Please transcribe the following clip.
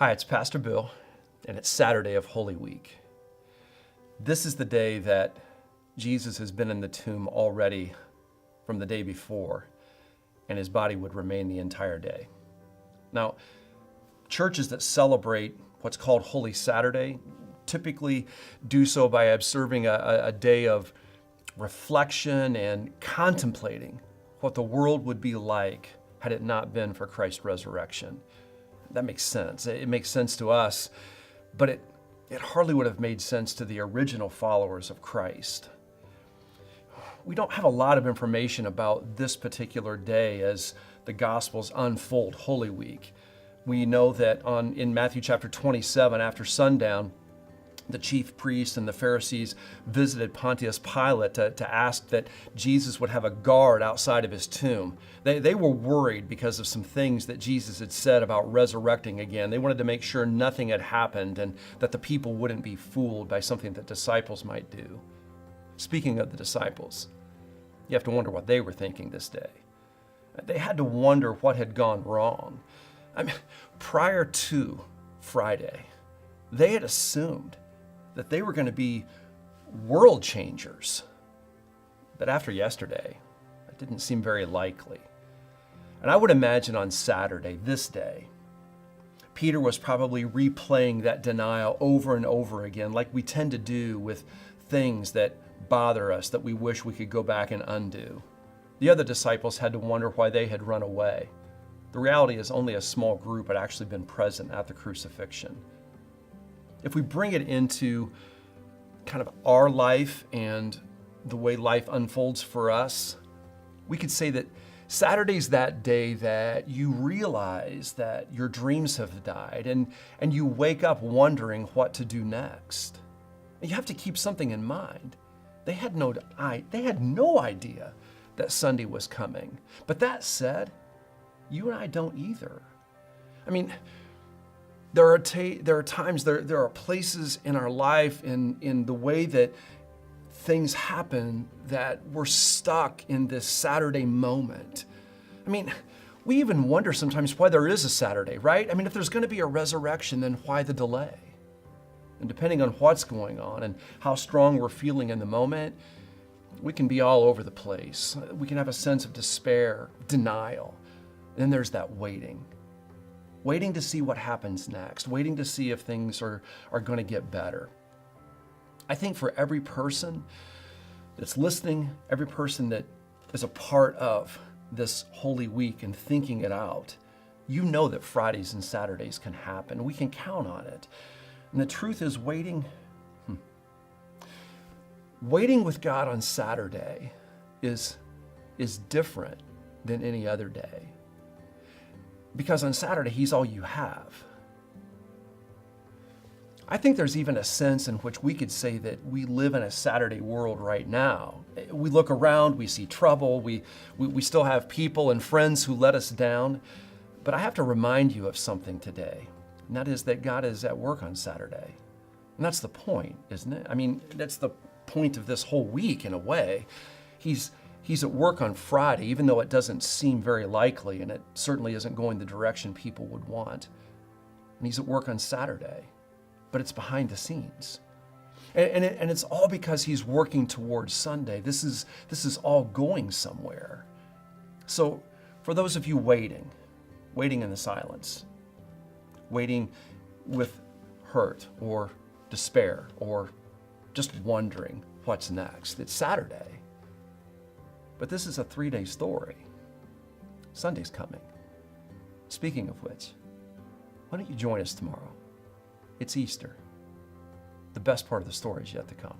Hi, it's Pastor Bill, and it's Saturday of Holy Week. This is the day that Jesus has been in the tomb already from the day before, and his body would remain the entire day. Now, churches that celebrate what's called Holy Saturday typically do so by observing a day of reflection and contemplating what the world would be like had it not been for Christ's resurrection. That makes sense. It makes sense to us, but it hardly would have made sense to the original followers of Christ. We don't have a lot of information about this particular day as the Gospels unfold Holy Week. We know that in Matthew chapter 27, after sundown, the chief priests and the Pharisees visited Pontius Pilate to ask that Jesus would have a guard outside of his tomb. They were worried because of some things that Jesus had said about resurrecting again. They wanted to make sure nothing had happened and that the people wouldn't be fooled by something that disciples might do. Speaking of the disciples, you have to wonder what they were thinking this day. They had to wonder what had gone wrong. Prior to Friday, they had assumed that they were going to be world changers. But after yesterday, that didn't seem very likely. And I would imagine on Saturday, this day, Peter was probably replaying that denial over and over again, like we tend to do with things that bother us, that we wish we could go back and undo. The other disciples had to wonder why they had run away. The reality is only a small group had actually been present at the crucifixion. If we bring it into kind of our life and the way life unfolds for us, we could say that Saturday's that day that you realize that your dreams have died and you wake up wondering what to do next. And you have to keep something in mind. They had no idea that Sunday was coming. But that said, you and I don't either. I mean, there are times, there are places in our life, in the way that things happen, that we're stuck in this Saturday moment. I mean, we even wonder sometimes why there is a Saturday, right? I mean, if there's going to be a resurrection, then why the delay? And depending on what's going on and how strong we're feeling in the moment, we can be all over the place. We can have a sense of despair, denial. And then there's that waiting to see what happens next, waiting to see if things are going to get better. I think for every person that's listening, every person that is a part of this Holy Week and thinking it out, you know that Fridays and Saturdays can happen. We can count on it. And the truth is, waiting with God on Saturday is different than any other day. Because on Saturday, he's all you have. I think there's even a sense in which we could say that we live in a Saturday world right now. We look around, we see trouble, we still have people and friends who let us down. But I have to remind you of something today, and that is that God is at work on Saturday. And that's the point, isn't it? I mean, that's the point of this whole week in a way. He's at work on Friday, even though it doesn't seem very likely, and it certainly isn't going the direction people would want. And he's at work on Saturday, but it's behind the scenes. And it's all because he's working towards Sunday. This is all going somewhere. So for those of you waiting in the silence, waiting with hurt or despair or just wondering what's next, it's Saturday. But this is a 3-day story. Sunday's coming. Speaking of which, why don't you join us tomorrow? It's Easter. The best part of the story is yet to come.